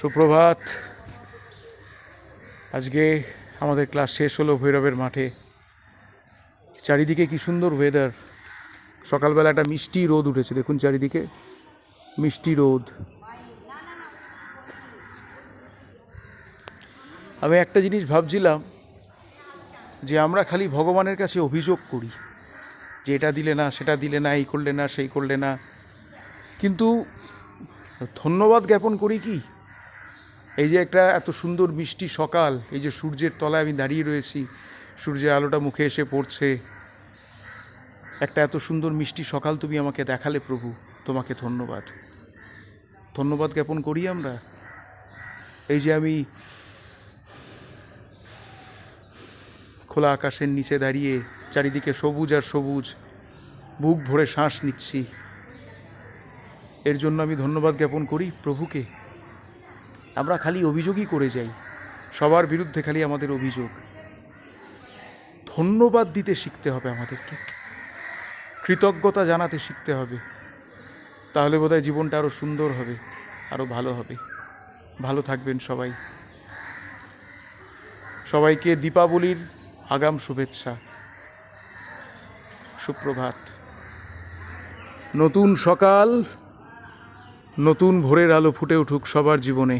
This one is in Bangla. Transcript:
সুপ্রভাত। আজকে আমাদের ক্লাস শেষ হলো ভৈরবের মাঠে। চারিদিকে কি সুন্দর ওয়েদার। সকালবেলা একটা মিষ্টি রোদ উঠেছে, দেখুন চারিদিকে মিষ্টি রোদ। আমি একটা জিনিস ভাবছিলাম যে আমরা খালি ভগবানের কাছে অভিযোগ করি যে এটা দিলে না, সেটা দিলে না, এই করলে না, সেই করলে না, কিন্তু ধন্যবাদ জ্ঞাপন করি কি? এই যে একটা এত সুন্দর মিষ্টি সকাল, এই যে সূর্যের তলায় আমি দাঁড়িয়ে রয়েছি, সূর্যের আলোটা মুখে এসে পড়ছে, একটা এত সুন্দর মিষ্টি সকাল তুমি আমাকে দেখালে প্রভু, তোমাকে ধন্যবাদ। ধন্যবাদ জ্ঞাপন করি আমরা। এই যে আমি খোলা আকাশের নিচে দাঁড়িয়ে, চারিদিকে সবুজ আর সবুজ, বুক ভরে শ্বাস নিচ্ছি, এর জন্য আমি ধন্যবাদ জ্ঞাপন করি প্রভুকে। আমরা খালি অভিযোগই করে যাই, সবার বিরুদ্ধে খালি আমাদের অভিযোগ। ধন্যবাদ দিতে শিখতে হবে আমাদেরকে, কৃতজ্ঞতা জানাতে শিখতে হবে, তাহলে বোধহয় জীবনটা আরও সুন্দর হবে, আরও ভালো হবে। ভালো থাকবেন সবাই। সবাইকে দীপাবলির আগাম শুভেচ্ছা। সুপ্রভাত। নতুন সকাল, নতুন ভোরের আলো ফুটে উঠুক সবার জীবনে।